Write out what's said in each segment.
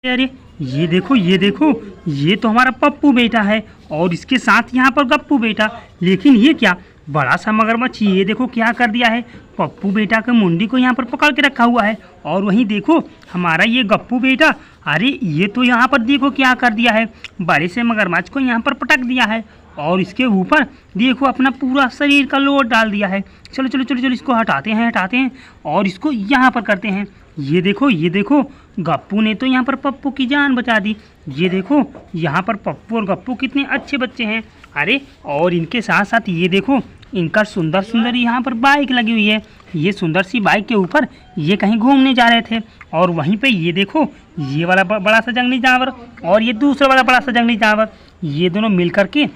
अरे ये देखो ये तो हमारा पप्पू बेटा है और इसके साथ यहाँ पर गप्पू बेटा। लेकिन ये क्या बड़ा सा मगरमच्छ, ये देखो क्या कर दिया है, पप्पू बेटा के मुंडी को यहाँ पर पकड़ के रखा हुआ है। और वहीं देखो हमारा ये गप्पू बेटा, अरे ये तो यहाँ पर देखो क्या कर दिया है, बड़े से मगरमच्छ को यहाँ पर पटक दिया है और इसके ऊपर देखो अपना पूरा शरीर का लोड डाल दिया है। चलो चलो चलो चलो इसको हटाते हैं और इसको यहाँ पर करते हैं। ये देखो गप्पू ने तो यहाँ पर पप्पू की जान बचा दी। ये देखो यहाँ पर पप्पू और गप्पू कितने अच्छे बच्चे हैं। अरे और इनके साथ साथ ये देखो इनका सुंदर सुंदर यहाँ पर बाइक लगी हुई है। ये सुंदर सी बाइक के ऊपर ये कहीं घूमने जा रहे थे और वहीं पे ये देखो ये वाला बड़ा सा जंगली जानवर और ये दूसरा वाला बड़ा सा जंगली जानवर, ये दोनों मिल करके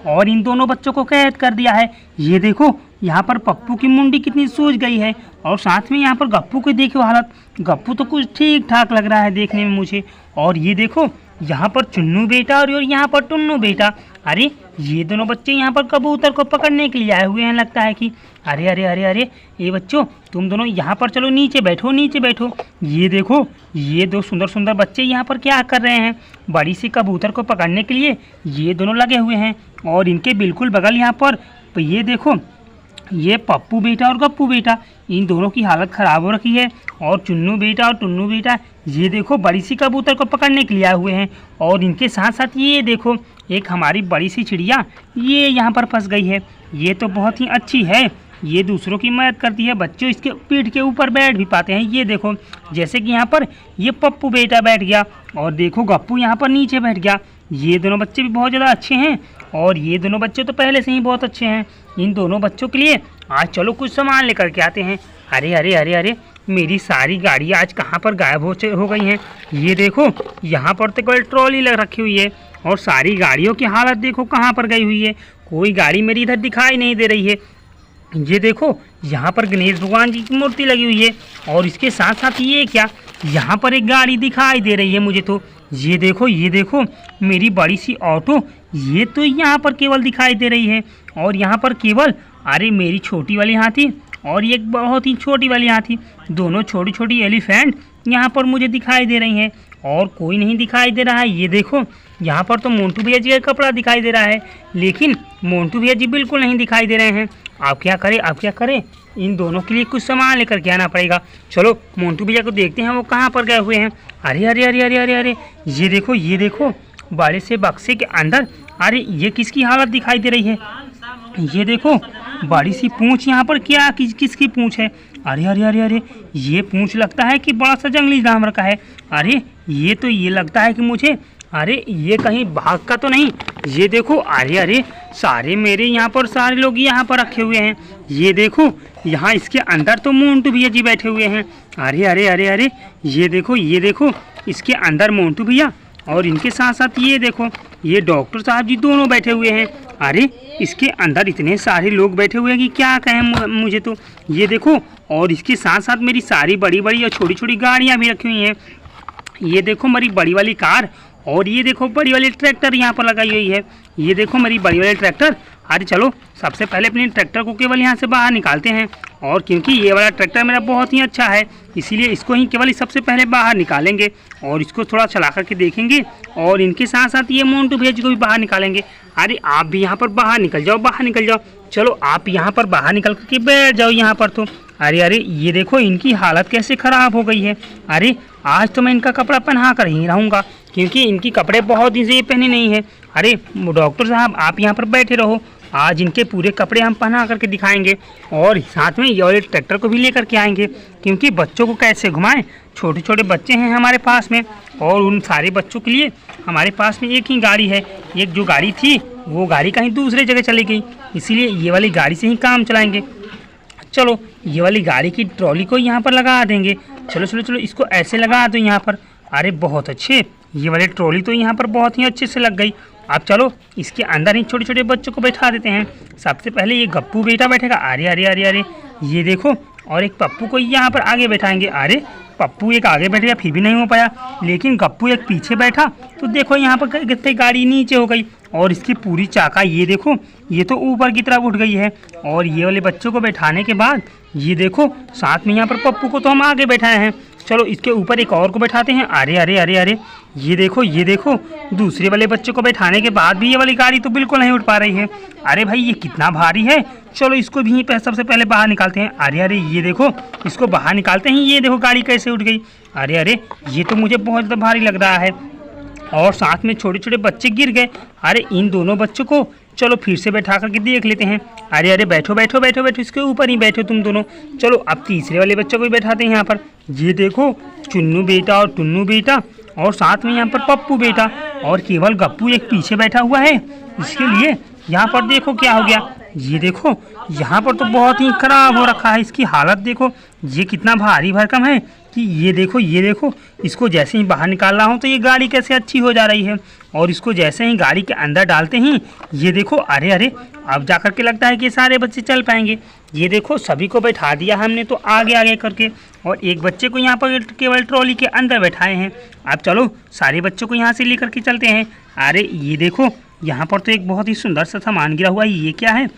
और इन दोनों बच्चों को कैद कर दिया है। ये देखो यहाँ पर पप्पू की मुंडी कितनी सूज गई है और साथ में यहाँ पर गप्पू की देखो हालत, गप्पू तो कुछ ठीक ठाक लग रहा है देखने में मुझे। और ये देखो यहाँ पर चुन्नू बेटा और यहाँ पर टुन्नू बेटा, अरे ये दोनों बच्चे यहाँ पर कबूतर को पकड़ने के लिए आए हुए हैं लगता है कि अरे अरे अरे अरे ये बच्चों तुम दोनों यहाँ पर चलो नीचे बैठो। ये देखो ये दो सुंदर सुंदर बच्चे यहाँ पर क्या कर रहे हैं, बड़ी सी कबूतर को पकड़ने के लिए ये दोनों लगे हुए हैं। और इनके बिल्कुल बगल यहाँ पर ये देखो ये पप्पू बेटा और गप्पू बेटा, इन दोनों की हालत ख़राब हो रखी है। और चुन्नू बेटा और टुन्नू बेटा ये देखो बड़ी सी कबूतर को पकड़ने के लिए आए हुए हैं। और इनके साथ साथ ये देखो एक हमारी बड़ी सी चिड़िया ये यहाँ पर फंस गई है। ये तो बहुत ही अच्छी है, ये दूसरों की मदद करती है, बच्चों इसके पीठ के ऊपर बैठ भी पाते हैं। ये देखो जैसे कि यहाँ पर ये पप्पू बेटा बैठ गया और देखो गप्पू यहाँ पर नीचे बैठ गया। ये दोनों बच्चे भी बहुत ज़्यादा अच्छे हैं और ये दोनों बच्चे तो पहले से ही बहुत अच्छे हैं। इन दोनों बच्चों के लिए आज चलो कुछ सामान लेकर के आते हैं। अरे अरे अरे अरे मेरी सारी गाड़ियाँ आज कहाँ पर गायब हो गई हैं। ये देखो यहाँ पर तो कोई ट्रॉली लग रखी हुई है और सारी गाड़ियों की हालत देखो कहाँ पर गई हुई है, कोई गाड़ी मेरी इधर दिखाई नहीं दे रही है। ये देखो यहाँ पर गणेश भगवान जी की मूर्ति लगी हुई है और इसके साथ साथ ये क्या यहाँ पर एक गाड़ी दिखाई दे रही है मुझे तो। ये देखो मेरी बड़ी सी ऑटो ये तो यहाँ पर केवल दिखाई दे रही है। और यहाँ पर केवल अरे मेरी छोटी वाली हाथी और ये बहुत ही छोटी वाली हाथी, दोनों छोटी छोटी एलिफेंट यहाँ पर मुझे दिखाई दे रही हैं और कोई नहीं दिखाई दे रहा है। ये देखो यहाँ पर तो मोंटू भैया जी का कपड़ा दिखाई दे रहा है लेकिन मोंटू भैया जी बिल्कुल नहीं दिखाई दे रहे हैं। आप क्या करें इन दोनों के लिए कुछ सामान लेकर के आना पड़ेगा। चलो मोंटू भैया को देखते हैं वो कहाँ पर गए हुए हैं। अरे अरे अरे अरे अरे अरे ये देखो बड़े से बक्से के अंदर अरे ये किसकी हालत दिखाई दे रही है। ये देखो बड़ी सी पूंछ यहाँ पर क्या किसकी पूंछ है। अरे अरे अरे अरे ये पूंछ लगता है कि बड़ा सा जंगली जानवर का है। अरे ये तो ये लगता है कि मुझे अरे ये कहीं बाघ का तो नहीं। ये देखो अरे अरे सारे मेरे यहाँ पर सारे लोग यहाँ पर रखे हुए हैं। ये देखो यहाँ इसके अंदर तो मोंटू भैया जी बैठे हुए हैं। अरे अरे अरे अरे ये देखो इसके अंदर मोंटू भैया और इनके साथ साथ ये देखो ये डॉक्टर साहब जी दोनों बैठे हुए हैं। अरे इसके अंदर इतने सारे लोग बैठे हुए हैं कि क्या कहें मुझे तो। ये देखो और इसके साथ साथ मेरी सारी बड़ी बड़ी और छोटी छोटी गाड़ियाँ भी रखी हुई हैं। ये देखो मेरी बड़ी वाली कार और ये देखो बड़ी वाली ट्रैक्टर यहाँ पर लगाई हुई है। ये देखो मेरी बड़ी वाली ट्रैक्टर। अरे चलो सबसे पहले अपने ट्रैक्टर को केवल यहाँ से बाहर निकालते हैं और क्योंकि ये वाला ट्रैक्टर मेरा बहुत ही अच्छा है इसीलिए इसको ही केवल सबसे पहले बाहर निकालेंगे और इसको थोड़ा चला करके देखेंगे और इनके साथ साथ ये मोंटू भैया जी को भी बाहर निकालेंगे। अरे आप भी यहाँ पर बाहर निकल जाओ। चलो आप यहाँ पर बाहर निकल करके बैठ जाओ यहाँ पर तो। अरे अरे ये देखो इनकी हालत कैसे ख़राब हो गई है। अरे आज तो मैं इनका कपड़ा पहना कर ही रहूँगा क्योंकि इनकी कपड़े बहुत दिन से ये पहने नहीं है। अरे डॉक्टर साहब आप यहाँ पर बैठे रहो, आज इनके पूरे कपड़े हम पहना करके दिखाएंगे और साथ में ये वाले ट्रैक्टर को भी लेकर के आएंगे क्योंकि बच्चों को कैसे घुमाएं, छोटे छोटे बच्चे हैं हमारे पास में और उन सारे बच्चों के लिए हमारे पास में एक ही गाड़ी है। एक जो गाड़ी थी वो गाड़ी कहीं दूसरे जगह चली गई, इसीलिए ये वाली गाड़ी से ही काम चलाएँगे। चलो ये वाली गाड़ी की ट्रॉली को यहाँ पर लगा देंगे। चलो इसको ऐसे लगा दो यहाँ पर। अरे बहुत अच्छे, ये वाली ट्रॉली तो यहाँ पर बहुत ही अच्छे से लग गई। अब चलो इसके अंदर ही छोटे छोटे बच्चों को बैठा देते हैं। सबसे पहले ये गप्पू बेटा बैठेगा। अरे अरे अरे अरे ये देखो और एक पप्पू को यहाँ पर आगे बैठाएंगे। अरे पप्पू एक आगे बैठ गया फिर भी नहीं हो पाया, लेकिन गप्पू एक पीछे बैठा तो देखो यहाँ पर कितनी गाड़ी नीचे हो गई और इसकी पूरी चाका ये देखो ये तो ऊपर की तरफ उठ गई है। और ये वाले बच्चों को बैठाने के बाद ये देखो साथ में यहाँ पर पप्पू को तो हम आगे बैठाए हैं। चलो इसके ऊपर एक और को बैठाते हैं। अरे अरे अरे अरे, ये देखो दूसरे वाले बच्चे को बैठाने के बाद भी ये वाली गाड़ी तो बिल्कुल नहीं उठ पा रही है। अरे भाई ये कितना भारी है। चलो इसको भी सबसे पहले बाहर निकालते हैं। अरे अरे ये देखो, इसको बाहर निकालते हैं। ये देखो गाड़ी कैसे उठ गई। अरे अरे, ये तो मुझे बहुत ज़्यादा भारी लग रहा है। और साथ में छोटे छोटे बच्चे गिर गए। अरे इन दोनों बच्चों को चलो फिर से बैठा करके देख लेते हैं। अरे अरे बैठो बैठो बैठो बैठो, इसके ऊपर ही बैठो तुम दोनों। चलो अब तीसरे वाले बच्चों को भी बैठाते हैं यहाँ पर। ये देखो, चुन्नू बेटा और टुन्नू बेटा, और साथ में यहाँ पर पप्पू बेटा, और केवल गप्पू एक पीछे बैठा हुआ है। इसके लिए यहाँ पर देखो क्या हो गया। ये देखो, यहाँ पर तो बहुत ही खराब हो रखा है। इसकी हालत देखो, ये कितना भारी भरकम है कि ये देखो, इसको जैसे ही बाहर निकाल रहा हूँ तो ये गाड़ी कैसे अच्छी हो जा रही है। और इसको जैसे ही गाड़ी के अंदर डालते ही ये देखो, अरे अरे, अब जा कर के लगता है कि सारे बच्चे चल पाएंगे। ये देखो सभी को बैठा दिया हमने तो आगे आगे करके, और एक बच्चे को यहाँ पर केवल ट्रॉली के अंदर बैठाए हैं। अब चलो सारे बच्चों को यहाँ से लेकर के चलते हैं। अरे ये देखो, यहाँ पर तो एक बहुत ही सुंदर सा सामान गिरा हुआ है। ये क्या है?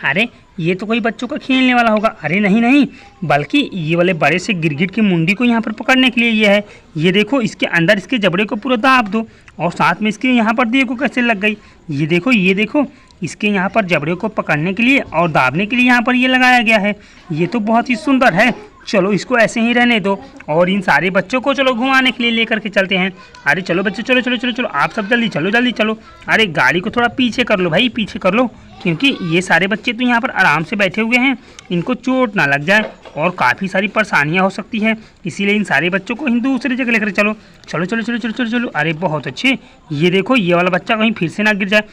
अरे ये तो कोई बच्चों का खेलने वाला होगा। अरे नहीं, बल्कि ये वाले बड़े से गिरगिट की मुंडी को यहाँ पर पकड़ने के लिए ये है। ये देखो, इसके अंदर इसके जबड़े को पूरा दाब दो, और साथ में इसके यहाँ पर देखो कैसे लग गई। ये देखो, इसके यहाँ पर जबड़े को पकड़ने के लिए और दाबने के लिए यहाँ पर ये लगाया गया है। ये तो बहुत ही सुंदर है। चलो इसको ऐसे ही रहने दो, और इन सारे बच्चों को चलो घुमाने के लिए लेकर के चलते हैं। अरे चलो बच्चे, चलो, आप सब जल्दी चलो। अरे गाड़ी को थोड़ा पीछे कर लो भाई, पीछे कर लो, क्योंकि ये सारे बच्चे तो यहाँ पर आराम से बैठे हुए हैं। इनको चोट ना लग जाए और काफ़ी सारी परेशानियाँ हो सकती है, इसीलिए इन सारे बच्चों को दूसरी जगह लेकर चलो। अरे बहुत अच्छे। ये देखो, ये वाला बच्चा कहीं फिर से ना गिर जाए।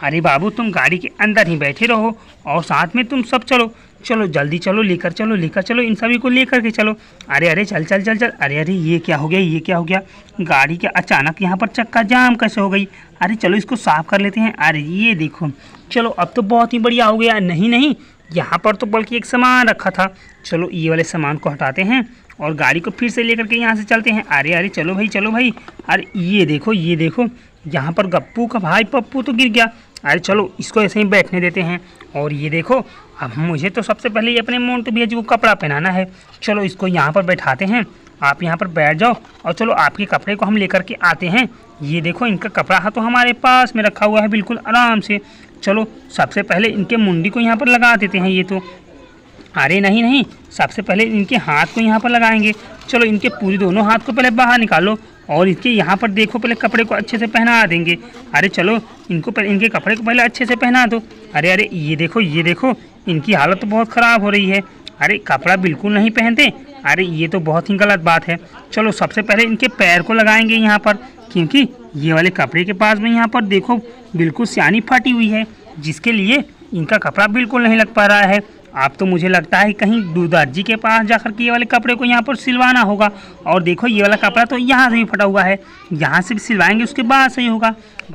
अरे बाबू, तुम गाड़ी के अंदर ही बैठे रहो, और साथ में तुम सब चलो जल्दी चलो, लेकर चलो, इन सभी को लेकर के चलो। अरे चल। अरे ये क्या हो गया? गाड़ी के अचानक यहाँ पर चक्का जाम कैसे हो गई? अरे चलो इसको साफ कर लेते हैं। अरे ये देखो, चलो अब तो बहुत ही बढ़िया हो गया। नहीं, यहाँ पर तो बल्कि एक सामान रखा था। चलो ये वाले सामान को हटाते हैं और गाड़ी को फिर से लेकर के यहाँ से चलते हैं। अरे चलो भाई। अरे ये देखो, यहाँ पर गप्पू का भाई पप्पू तो गिर गया। अरे चलो इसको ऐसे ही बैठने देते हैं। और ये देखो, अब मुझे तो सबसे पहले ये अपने मोंटू भैया जी को कपड़ा पहनाना है। चलो इसको यहाँ पर बैठाते हैं, आप यहाँ पर बैठ जाओ, और चलो आपके कपड़े को हम लेकर के आते हैं। ये देखो, इनका कपड़ा तो हमारे पास में रखा हुआ है बिल्कुल आराम से। चलो सबसे पहले इनके मुंडी को यहाँ पर लगा देते हैं। ये तो अरे नहीं, सबसे पहले इनके हाथ को यहाँ पर लगाएंगे। चलो इनके पूरी दोनों हाथ को पहले बाहर निकालो, और इसके यहाँ पर देखो पहले कपड़े को अच्छे से पहना देंगे। अरे चलो इनको पहले इनके कपड़े को पहले अच्छे से पहना दो। अरे ये देखो, इनकी हालत तो बहुत ख़राब हो रही है। अरे कपड़ा बिल्कुल नहीं पहनते। अरे ये तो बहुत ही गलत बात है। चलो सबसे पहले इनके पैर को लगाएंगे यहाँ पर, क्योंकि ये वाले कपड़े के पास में यहाँ पर देखो बिल्कुल स्यानी फटी हुई है, जिसके लिए इनका कपड़ा बिल्कुल नहीं लग पा रहा है। आप तो मुझे लगता है कहीं दर्जी के पास जाकर के ये वाले कपड़े को यहाँ पर सिलवाना होगा। और देखो ये वाला कपड़ा तो यहाँ से भी फटा हुआ है, यहाँ से भी सिलवाएंगे उसके बाद सही होगा।